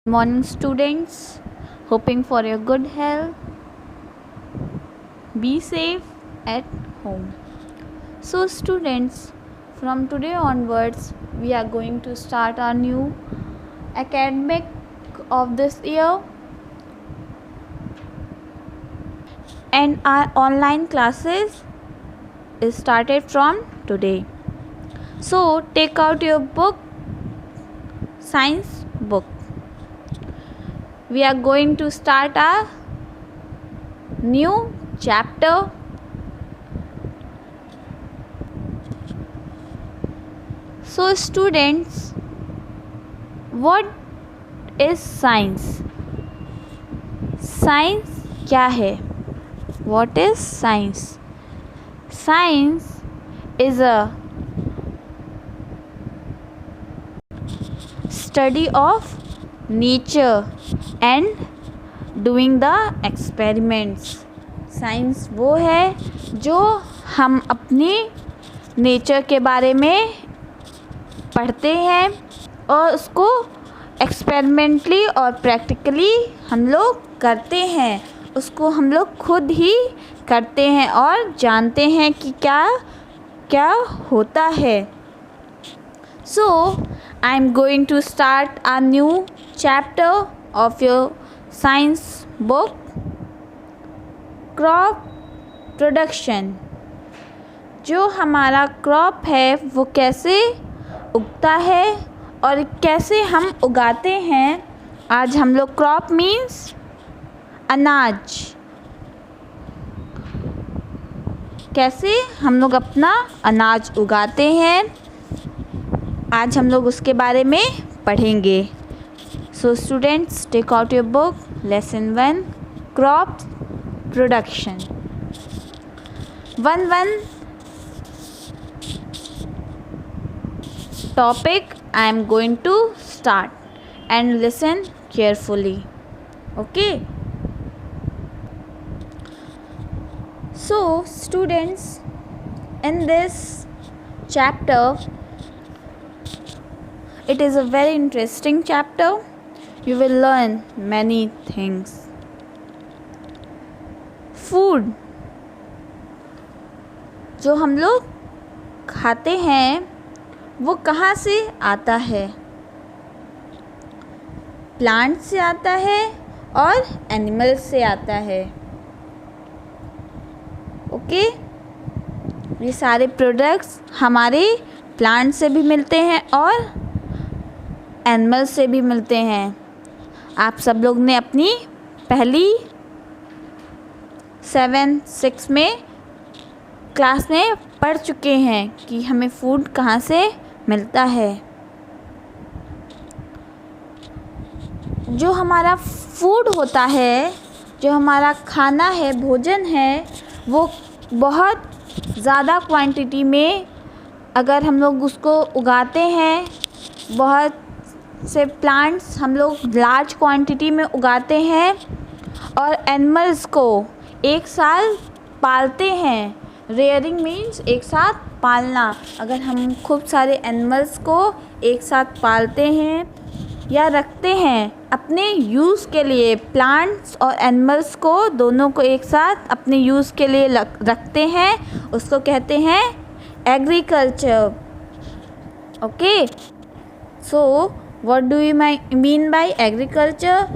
Morning, students. Hoping for your good health. Be safe at home. So, students, from today onwards, we are going to start our new academic of this year, and our online classes is started from today. So, take out your book, science book. We are going to start our new chapter. So, students, what is science? Science क्या है? What is science? Science is a study of nature and doing the experiments. Science वो है जो हम अपनी nature के बारे में पढ़ते हैं और उसको एक्सपेरिमेंटली और प्रैक्टिकली हम लोग करते हैं, उसको हम लोग खुद ही करते हैं और जानते हैं कि क्या क्या होता है. So, I am going to start a new chapter of your science book, crop production. जो हमारा क्रॉप है वो कैसे उगता है और कैसे हम उगाते हैं. आज हम लोग क्रॉप मीन्स अनाज, कैसे हम लोग अपना अनाज उगाते हैं, आज हम लोग उसके बारे में पढ़ेंगे. So students, take out your book, lesson 1, crop production. 1 topic I am going to start and listen carefully. Okay. So students, in this chapter, it is a very interesting chapter. You will learn many things. Food, जो हम लोग खाते हैं वो कहाँ से आता है? प्लांट से आता है और एनिमल से आता है. ओके, ये सारे प्रोडक्ट्स हमारे प्लांट से भी मिलते हैं और एनिमल से भी मिलते हैं. आप सब लोग ने अपनी पहली 7-6 में क्लास में पढ़ चुके हैं कि हमें फूड कहाँ से मिलता है. जो हमारा फूड होता है, जो हमारा खाना है, भोजन है, वो बहुत ज़्यादा क्वांटिटी में अगर हम लोग उसको उगाते हैं, बहुत से प्लांट्स हम लोग लार्ज क्वांटिटी में उगाते हैं और एनिमल्स को एक साल पालते हैं. रेयरिंग मीन्स एक साथ पालना. अगर हम खूब सारे एनिमल्स को एक साथ पालते हैं या रखते हैं अपने यूज़ के लिए, प्लांट्स और एनिमल्स को दोनों को एक साथ अपने यूज़ के लिए रखते हैं, उसको कहते हैं agriculture. Okay, so what do you mean by agriculture?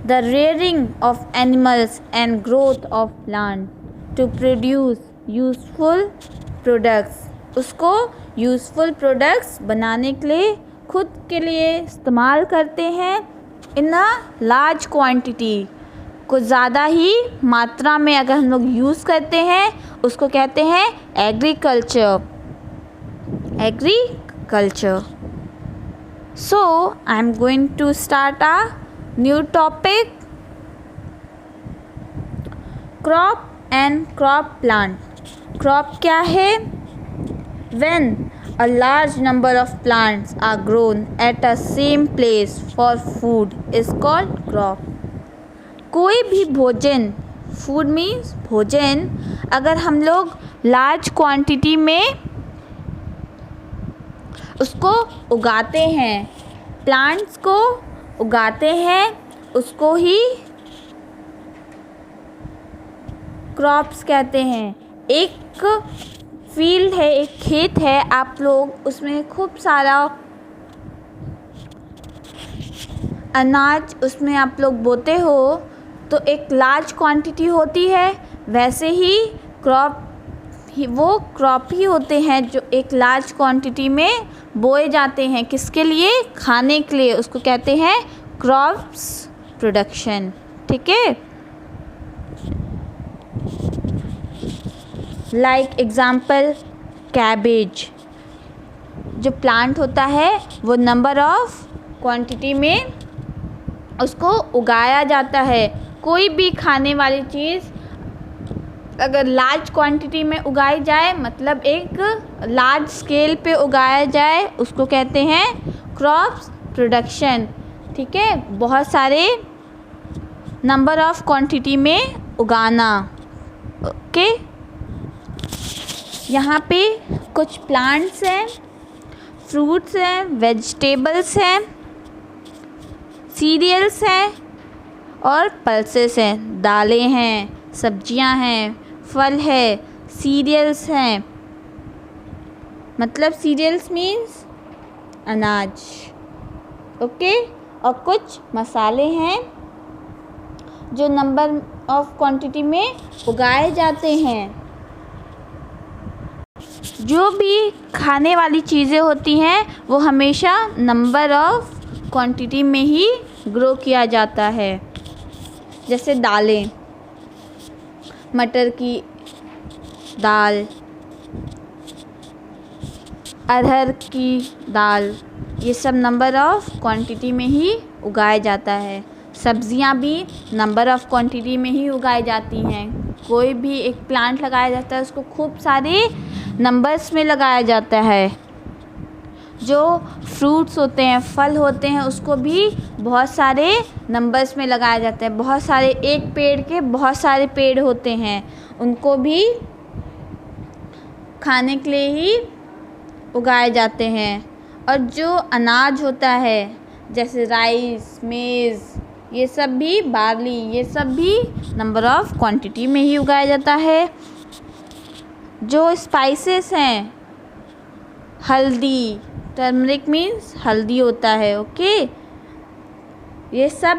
The rearing of animals and growth of plants to produce useful products. उसको यूज़फुल प्रोडक्ट्स बनाने के लिए खुद के लिए इस्तेमाल करते हैं इन अ लार्ज क्वांटिटी. कुछ ज़्यादा ही मात्रा में अगर हम लोग यूज़ करते हैं उसको कहते हैं agriculture. Agriculture. So I am going to start a new topic, crop and crop plant. Crop क्या है? When a large number of plants are grown at a same place for food is called crop. कोई भी भोजन, food means भोजन, अगर हम लोग large quantity में उसको उगाते हैं, प्लांट्स को उगाते हैं उसको ही क्रॉप्स कहते हैं। एक फील्ड है, एक खेत है, आप लोग उसमें खूब सारा अनाज उसमें आप लोग बोते हो तो एक लार्ज क्वांटिटी होती है। वैसे ही वो क्रॉप ही होते हैं जो एक लार्ज क्वांटिटी में बोए जाते हैं। किसके लिए? खाने के लिए। उसको कहते हैं क्रॉप्स प्रोडक्शन। ठीक है। लाइक एग्जाम्पल कैबेज, जो प्लांट होता है वो नंबर ऑफ क्वांटिटी में उसको उगाया जाता है। कोई भी खाने वाली चीज़ अगर लार्ज क्वांटिटी में उगाई जाए, मतलब एक लार्ज स्केल पे उगाया जाए, उसको कहते हैं क्रॉप्स प्रोडक्शन। ठीक है। बहुत सारे नंबर ऑफ क्वांटिटी में उगाना। ओके। यहाँ पे कुछ प्लांट्स हैं, फ्रूट्स हैं, वेजिटेबल्स हैं, सीरियल्स हैं और पल्सेस हैं। दालें हैं, सब्जियां हैं, फल है, सीरियल्स हैं। मतलब सीरियल्स मीन्स अनाज। ओके। और कुछ मसाले हैं जो नंबर ऑफ क्वांटिटी में उगाए जाते हैं। जो भी खाने वाली चीज़ें होती हैं वो हमेशा नंबर ऑफ क्वांटिटी में ही ग्रो किया जाता है। जैसे दालें, मटर की दाल, अरहर की दाल, ये सब नंबर ऑफ क्वांटिटी में ही उगाया जाता है। सब्जियां भी नंबर ऑफ क्वांटिटी में ही उगाई जाती हैं। कोई भी एक प्लांट लगाया जाता है उसको खूब सारे नंबर्स में लगाया जाता है। जो फ्रूट्स होते हैं, फल होते हैं, उसको भी बहुत सारे नंबर्स में लगाया जाता है। बहुत सारे, एक पेड़ के बहुत सारे पेड़ होते हैं, उनको भी खाने के लिए ही उगाए जाते हैं। और जो अनाज होता है जैसे राइस, मेज़, ये सब भी, बार्ली, ये सब भी नंबर ऑफ क्वांटिटी में ही उगाया जाता है। जो स्पाइसेस हैं, हल्दी, टर्मरिक मीन्स हल्दी होता है। ओके। ये सब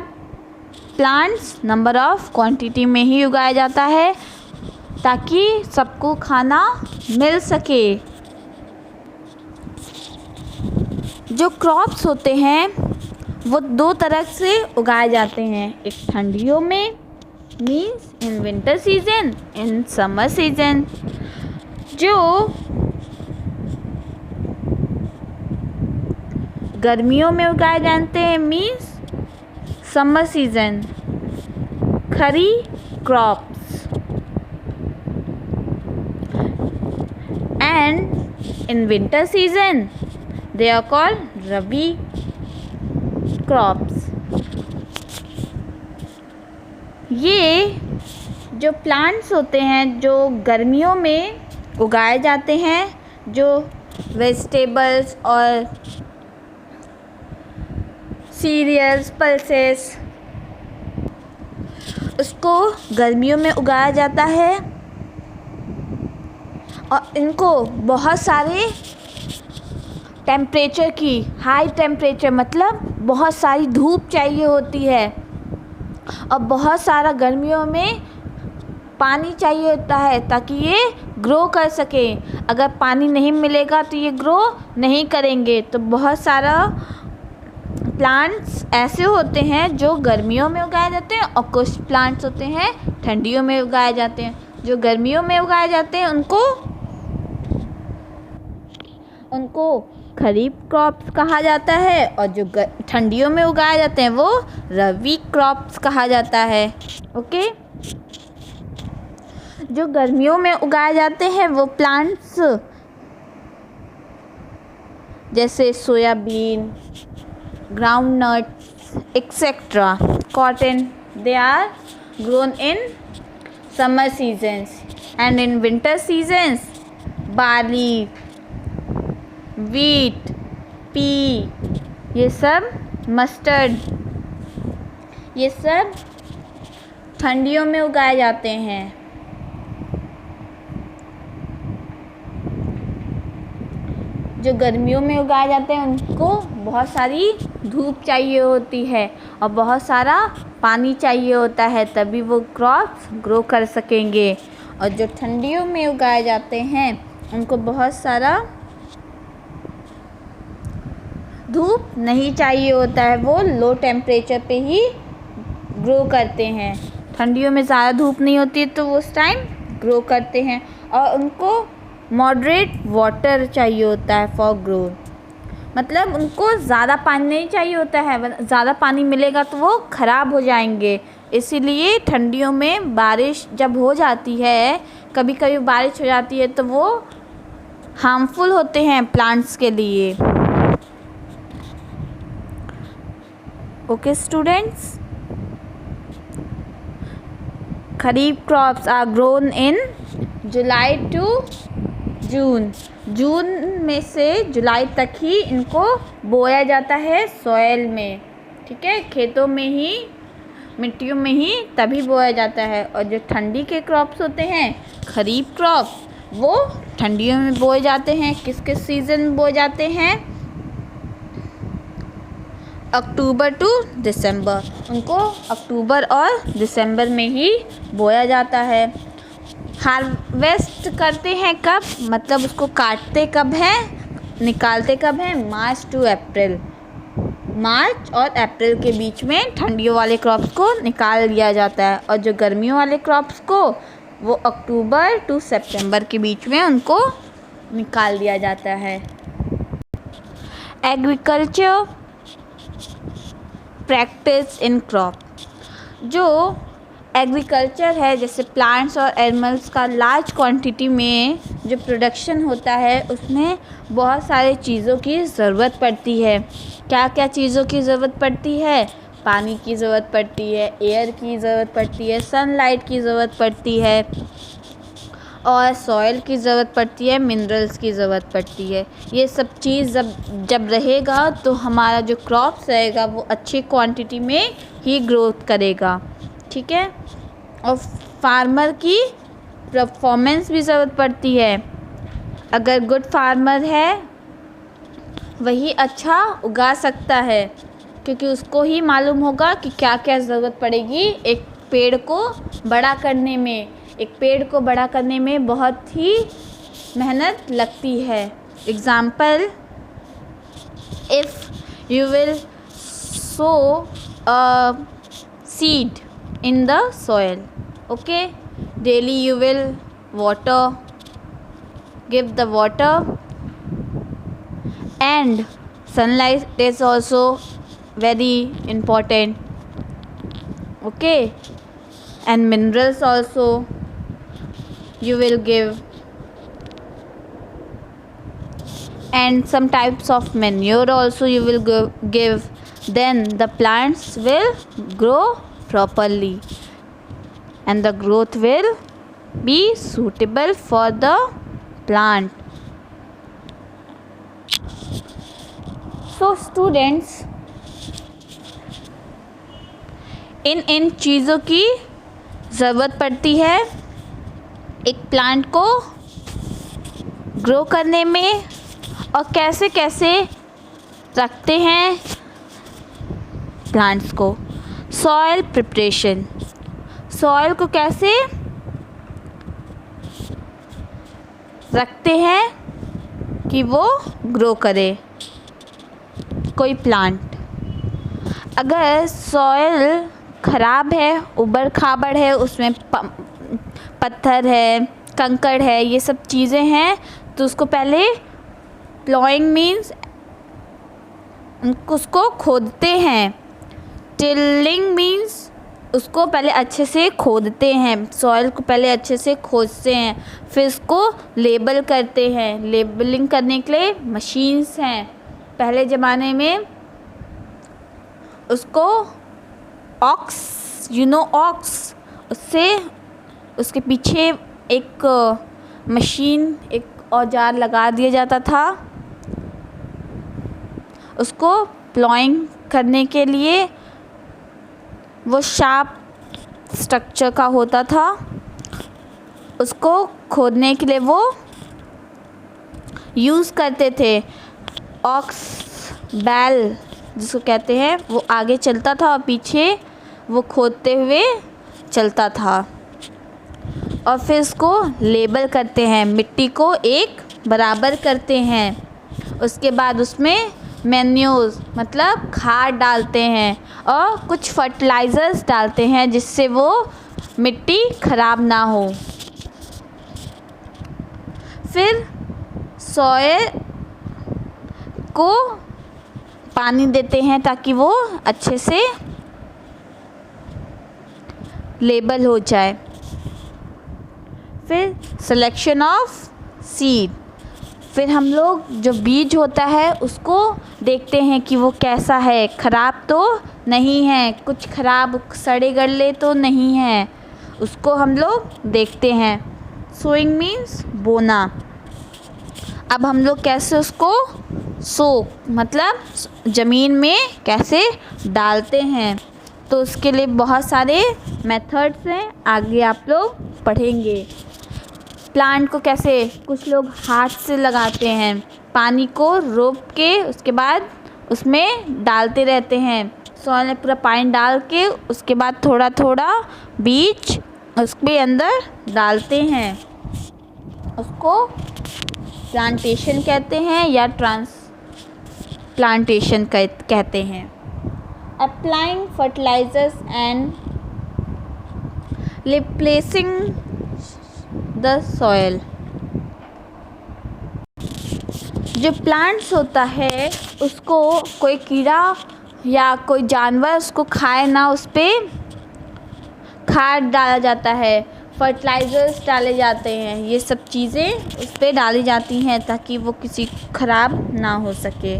प्लांट्स नंबर ऑफ क्वांटिटी में ही उगाया जाता है ताकि सबको खाना मिल सके। जो क्रॉप्स होते हैं वो दो तरह से उगाए जाते हैं। एक ठंडियों में means in winter season, in summer season. जो गर्मियों में उगाए जाते हैं मीन्स समर सीजन, खरी crops. And in winter season they are called rabi crops। ये जो प्लांट्स होते हैं जो गर्मियों में उगाए जाते हैं, जो वेजिटेबल्स और सीरियल्स, पल्सेस, उसको गर्मियों में उगाया जाता है। और इनको बहुत सारे टेम्परेचर की, हाई टेम्परेचर मतलब बहुत सारी धूप चाहिए होती है। और बहुत सारा गर्मियों में पानी चाहिए होता है ताकि ये ग्रो कर सके। अगर पानी नहीं मिलेगा तो ये ग्रो नहीं करेंगे। तो बहुत सारा प्लांट्स ऐसे होते हैं जो गर्मियों में उगाए जाते हैं और कुछ प्लांट्स होते हैं ठंडियों में उगाए जाते हैं। जो गर्मियों में उगाए जाते हैं उनको खरीफ क्रॉप्स कहा जाता है और जो ठंडियों में उगाए जाते हैं वो रबी क्रॉप्स कहा जाता है। ओके। जो गर्मियों में उगाए जाते हैं वो प्लांट्स जैसे soybean, groundnuts etcetera, cotton, they are grown in summer seasons. And in winter seasons barley, wheat, pea, ये सब मस्टर्ड, ये सब ठंडियों में उगाए जाते हैं। जो गर्मियों में उगाए जाते हैं उनको बहुत सारी धूप चाहिए होती है और बहुत सारा पानी चाहिए होता है, तभी वो क्रॉप्स ग्रो कर सकेंगे। और जो ठंडियों में उगाए जाते हैं उनको बहुत सारा धूप नहीं चाहिए होता है, वो लो टेम्परेचर पे ही ग्रो करते हैं। ठंडियों में ज़्यादा धूप नहीं होती है तो वो उस टाइम ग्रो करते हैं और उनको मॉडरेट वाटर चाहिए होता है फॉर ग्रोथ, मतलब उनको ज़्यादा पानी नहीं चाहिए होता है, ज़्यादा पानी मिलेगा तो वो ख़राब हो जाएंगे। इसीलिए ठंडियों में बारिश जब हो जाती है, कभी कभी बारिश हो जाती है तो वो हार्मफुल होते हैं प्लांट्स के लिए। Okay students, kharif crops are grown in July to June. जून में से जुलाई तक ही इनको बोया जाता है सॉयल में, ठीक है, खेतों में ही, मिट्टियों में ही तभी बोया जाता है। और जो ठंडी के क्रॉप्स होते हैं, खरीफ क्रॉप, वो ठंडियों में बोए जाते हैं। किस किस सीज़न में बोए जाते हैं? अक्टूबर टू दिसंबर, उनको अक्टूबर और दिसंबर में ही बोया जाता है। हार्वेस्ट करते हैं कब, मतलब उसको काटते कब हैं, निकालते कब हैं? मार्च टू अप्रैल, मार्च और अप्रैल के बीच में ठंडियों वाले क्रॉप्स को निकाल लिया जाता है। और जो गर्मियों वाले क्रॉप्स को, वो अक्टूबर टू सितंबर के बीच में उनको निकाल दिया जाता है। एग्रीकल्चर प्रैक्टिस इन क्रॉप, जो एग्रीकल्चर है, जैसे प्लांट्स और एनिमल्स का लार्ज क्वांटिटी में जो प्रोडक्शन होता है, उसमें बहुत सारी चीज़ों की ज़रूरत पड़ती है। क्या क्या चीज़ों की ज़रूरत पड़ती है? पानी की ज़रूरत पड़ती है, एयर की ज़रूरत पड़ती है, सनलाइट की ज़रूरत पड़ती है और सॉइल की ज़रूरत पड़ती है, मिनरल्स की ज़रूरत पड़ती है। ये सब चीज़ जब रहेगा तो हमारा जो क्रॉप्स रहेगा वो अच्छी क्वांटिटी में ही ग्रोथ करेगा, ठीक है। और फार्मर की परफॉर्मेंस भी ज़रूरत पड़ती है। अगर गुड फार्मर है वही अच्छा उगा सकता है, क्योंकि उसको ही मालूम होगा कि क्या क्या ज़रूरत पड़ेगी एक पेड़ को बड़ा करने में। एक पेड़ को बड़ा करने में बहुत ही मेहनत लगती है। Example, if you will so a seed in the soil, okay, daily you will water, give the water, and sunlight is also very important, okay, and minerals also you will give, and some types of manure also you will give. Then the plants will grow properly and the growth will be suitable for the plant. So students, इन चीज़ों की ज़रूरत पड़ती है एक plant को grow करने में। और कैसे कैसे रखते हैं प्लांट्स को? सॉइल प्रिपरेशन, सॉइल को कैसे रखते हैं कि वो ग्रो करे कोई प्लांट। अगर सॉइल ख़राब है, उबड़ खाबड़ है, उसमें पत्थर है, कंकड़ है, ये सब चीज़ें हैं, तो उसको पहले प्लॉइंग मीन्स उसको खोदते हैं। टिलिंग मीन्स उसको पहले अच्छे से खोदते हैं, सॉइल को पहले अच्छे से खोदते हैं, फिर उसको लेबल करते हैं। लेबलिंग करने के लिए मशीन्स हैं। पहले ज़माने में उसको ऑक्स, ऑक्स, उससे उसके पीछे एक मशीन, एक औजार लगा दिया जाता था, उसको प्लॉइंग करने के लिए वो शार्प स्ट्रक्चर का होता था, उसको खोदने के लिए वो यूज़ करते थे। ऑक्स बैल जिसको कहते हैं, वो आगे चलता था और पीछे वो खोदते हुए चलता था। और फिर उसको लेबल करते हैं, मिट्टी को एक बराबर करते हैं। उसके बाद उसमें मैन्यूर्स मतलब खाद डालते हैं और कुछ फर्टिलाइज़र्स डालते हैं जिससे वो मिट्टी ख़राब ना हो। फिर सॉइल को पानी देते हैं ताकि वो अच्छे से लेबल हो जाए। फिर सिलेक्शन ऑफ सीड, फिर हम लोग जो बीज होता है उसको देखते हैं कि वो कैसा है, ख़राब तो नहीं है, कुछ ख़राब सड़े गले तो नहीं है, उसको हम लोग देखते हैं। सोइंग मीन्स बोना। अब हम लोग कैसे उसको मतलब ज़मीन में कैसे डालते हैं, तो उसके लिए बहुत सारे मेथड्स हैं, आगे आप लोग पढ़ेंगे। प्लांट को कैसे कुछ लोग हाथ से लगाते हैं, पानी को रोक के उसके बाद उसमें डालते रहते हैं, सॉइल में पूरा पानी डाल के उसके बाद थोड़ा थोड़ा बीज उसके अंदर डालते हैं, उसको प्लांटेशन कहते हैं या ट्रांसप्लांटेशन कहते हैं। Applying fertilisers and replacing the soil. जो प्लांट्स होता है उसको कोई कीड़ा या कोई जानवर उसको खाए ना, उस पर खाद डाला जाता है, फर्टिलाइज़र्स डाले जाते हैं, ये सब चीज़ें उस पर डाली जाती हैं ताकि वो किसी ख़राब ना हो सके।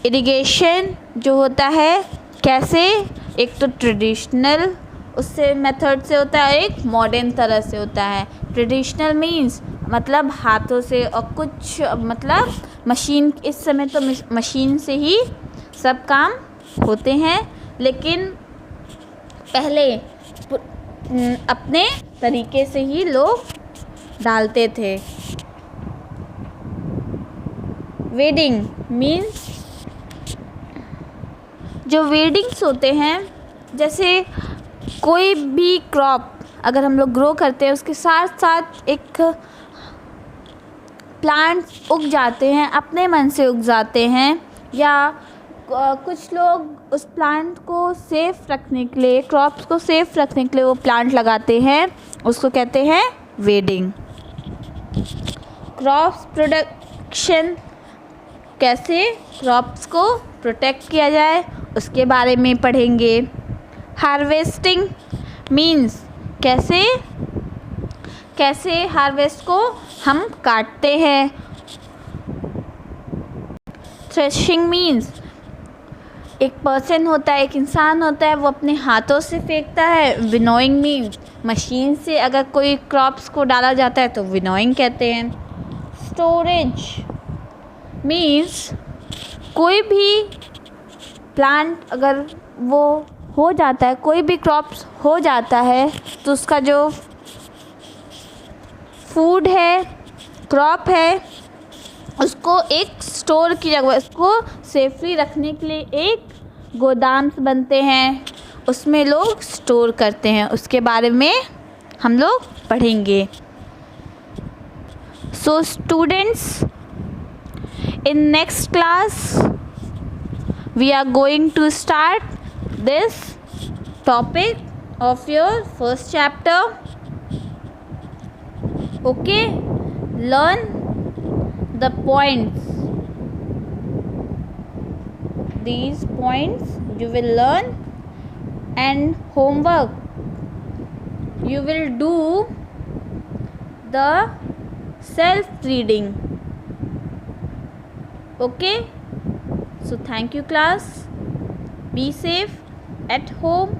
इरिगेशन जो होता है कैसे, एक तो ट्रेडिशनल उससे मेथड से होता है, एक मॉडर्न तरह से होता है। ट्रेडिशनल मीन्स मतलब हाथों से, और कुछ मतलब मशीन, इस समय तो मशीन से ही सब काम होते हैं, लेकिन पहले अपने तरीके से ही लोग डालते थे। वेडिंग मीन्स जो वेडिंग्स होते हैं, जैसे कोई भी क्रॉप अगर हम लोग ग्रो करते हैं उसके साथ साथ एक प्लांट उग जाते हैं, अपने मन से उग जाते हैं, या कुछ लोग उस प्लांट को सेफ़ रखने के लिए, क्रॉप्स को सेफ़ रखने के लिए वो प्लांट लगाते हैं, उसको कहते हैं वेडिंग। क्रॉप्स प्रोडक्शन, कैसे क्रॉप्स को प्रोटेक्ट किया जाए उसके बारे में पढ़ेंगे। हार्वेस्टिंग मीन्स कैसे हार्वेस्ट को हम काटते हैं। थ्रेशिंग मीन्स एक पर्सन होता है, एक इंसान होता है, वो अपने हाथों से फेंकता है। विनोइंग मीन्स मशीन से अगर कोई क्रॉप्स को डाला जाता है तो विनोइंग कहते हैं। स्टोरेज मीन्स कोई भी प्लांट अगर वो हो जाता है, कोई भी क्रॉप्स हो जाता है, तो उसका जो फूड है, क्रॉप है, उसको एक स्टोर की जगह, उसको सेफली रखने के लिए एक गोदाम बनते हैं, उसमें लोग स्टोर करते हैं, उसके बारे में हम लोग पढ़ेंगे। So students, in next class we are going to start this topic of your first chapter. Okay, learn the points, these points you will learn, and homework you will do the self reading. Okay, so thank you class, be safe at home.